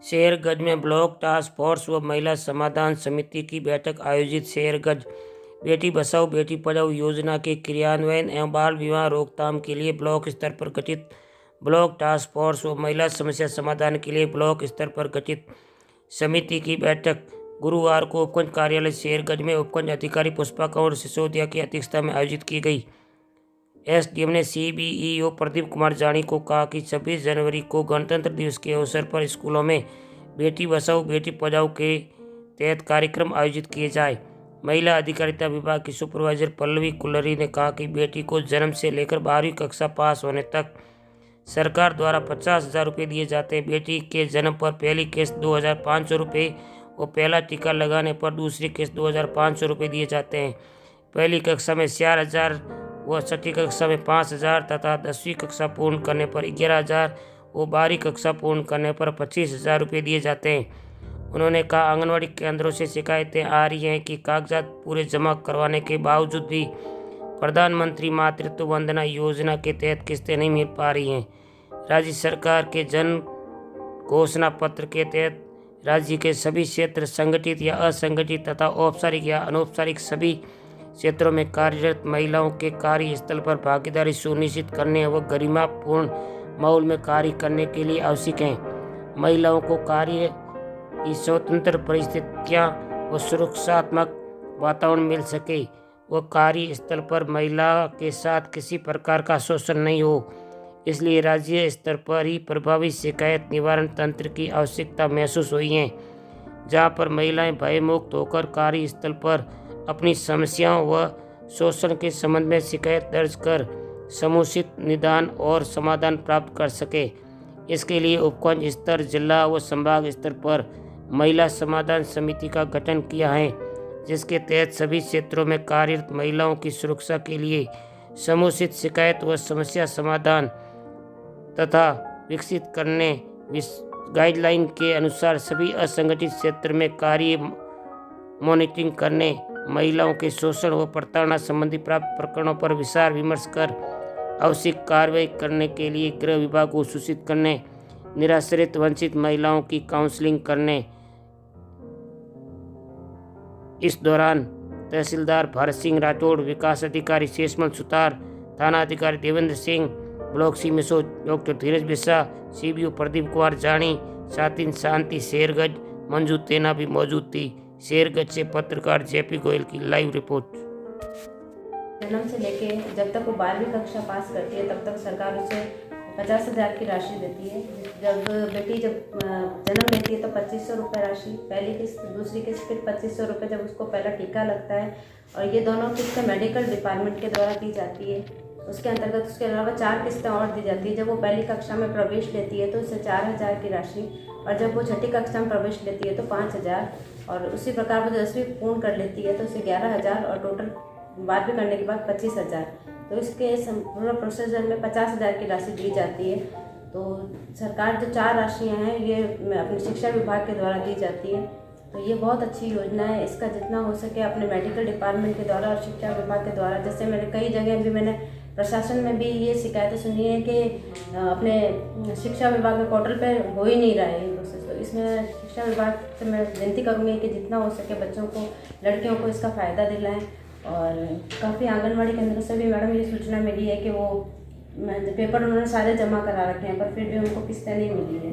शेरगंज में block task force व महिला समाधान समिति की बैठक आयोजित। शेरगंज बेटी बचाओ बेटी पढ़ाओ योजना के क्रियान्वयन एवं बाल विवाह रोकथाम के लिए ब्लॉक स्तर पर गठित ब्लॉक टास्क फोर्स व महिला समस्या समाधान के लिए ब्लॉक स्तर पर गठित समिति की बैठक गुरुवार को उपखंड कार्यालय शेरगंज में उपखंड अधिकारी पुष्पा कंवर सिसोदिया की अध्यक्षता में आयोजित की गई। एसडीएम ने सीबीईओ प्रदीप कुमार जानी को कहा कि 26 जनवरी को गणतंत्र दिवस के अवसर पर स्कूलों में बेटी बचाओ बेटी पढ़ाओ के तहत कार्यक्रम आयोजित किए जाए। महिला अधिकारिता विभाग की सुपरवाइजर पल्लवी कुल्लरी ने कहा कि बेटी को जन्म से लेकर 12वीं कक्षा पास होने तक सरकार द्वारा 50,000 रुपये दिए जाते हैं। बेटी के जन्म पर पहली किस्त 2,500 रुपये और पहला टीका लगाने पर दूसरी किस्त 2,500 रुपये दिए जाते हैं। पहली कक्षा में 4,000 व छठी कक्षा में 5,000 तथा 10वीं कक्षा पूर्ण करने पर 11,000 और 12वीं कक्षा पूर्ण करने पर 25,000 रुपये दिए जाते हैं। उन्होंने कहा आंगनवाड़ी केंद्रों से शिकायतें आ रही हैं कि कागजात पूरे जमा करवाने के बावजूद भी प्रधानमंत्री मातृत्व वंदना योजना के तहत किस्तें नहीं मिल पा रही हैं। राज्य सरकार के जन घोषणा पत्र के तहत राज्य के सभी क्षेत्र संगठित या असंगठित तथा औपचारिक या अनौपचारिक सभी क्षेत्रों में कार्यरत महिलाओं के कार्यस्थल पर भागीदारी सुनिश्चित करने व गरिमापूर्ण माहौल में कार्य करने के लिए आवश्यक है। महिलाओं को कार्य की स्वतंत्र परिस्थितियाँ व सुरक्षात्मक वातावरण मिल सके व कार्यस्थल पर महिला के साथ किसी प्रकार का शोषण नहीं हो, इसलिए राज्य स्तर पर ही प्रभावी शिकायत निवारण तंत्र की आवश्यकता महसूस हुई है, जहां पर महिलाएं भयमुक्त होकर कार्यस्थल पर अपनी समस्याओं व शोषण के संबंध में शिकायत दर्ज कर समुचित निदान और समाधान प्राप्त कर सके। इसके लिए उपखंड स्तर, जिला व संभाग स्तर पर महिला समाधान समिति का गठन किया है, जिसके तहत सभी क्षेत्रों में कार्यरत महिलाओं की सुरक्षा के लिए समुचित शिकायत व समस्या समाधान तथा विकसित करने गाइडलाइन के अनुसार सभी असंगठित क्षेत्र में कार्य मॉनिटरिंग करने, महिलाओं के शोषण व प्रताड़ना संबंधी प्राप्त प्रकरणों पर विचार विमर्श कर आवश्यक कार्रवाई करने के लिए गृह विभाग को सूचित करने, निराश्रित वंचित महिलाओं की काउंसलिंग करने। इस दौरान तहसीलदार भारत सिंह राठौड़, विकास अधिकारी शेषमल सुतार, थाना अधिकारी देवेंद्र सिंह, ब्लॉक सीमेसो डॉक्टर धीरज बिस्सा, सीबीओ प्रदीप कुमार जानी, सातिन शांति शेरगंज, मंजू तेना भी मौजूद थी। शेरगंज से पत्रकार जेपी गोयल की लाइव रिपोर्ट। जन्म से लेके जब तक वो 12वीं कक्षा पास करती है तब तक सरकार उसे 50,000 की राशि देती है। जब बेटी जन्म लेती है तो 2,500 रुपये राशि पहली किस्त, दूसरी किस्त फिर 2,500 रुपये जब उसको पहला टीका लगता है, और ये दोनों किस्तें मेडिकल डिपार्टमेंट के द्वारा दी जाती है। उसके अंतर्गत उसके अलावा 4 किस्तें और दी जाती है। जब वो पहली कक्षा में प्रवेश लेती है तो उसे 4,000 की राशि, और जब वो छठी कक्षा में प्रवेश लेती है तो 5,000, और उसी प्रकार वो 10वीं पूर्ण कर लेती है तो उसे 11,000, और टोटल 12वीं करने के बाद 25,000। तो इसके पूरा प्रोसीजर में 50,000 की राशि दी जाती है। तो सरकार जो 4 राशियाँ हैं ये अपने शिक्षा विभाग के द्वारा दी जाती है। तो ये बहुत अच्छी योजना है। इसका जितना हो सके अपने मेडिकल डिपार्टमेंट के द्वारा और शिक्षा विभाग के द्वारा, जैसे मैंने कई जगह भी मैंने प्रशासन में भी ये शिकायतें सुनी है कि अपने शिक्षा विभाग के पोर्टल पर हो ही नहीं रहा है ये प्रोसेस। तो इसमें शिक्षा विभाग से मैं विनती करूँगी कि जितना हो सके बच्चों को, लड़कियों को इसका फ़ायदा दिलाएं। और काफ़ी आंगनवाड़ी केंद्रों से भी मैडम ये सूचना मिली है कि वो पेपर उन्होंने सारे जमा करा रखे हैं पर फिर भी उनको किस्तें नहीं मिली है।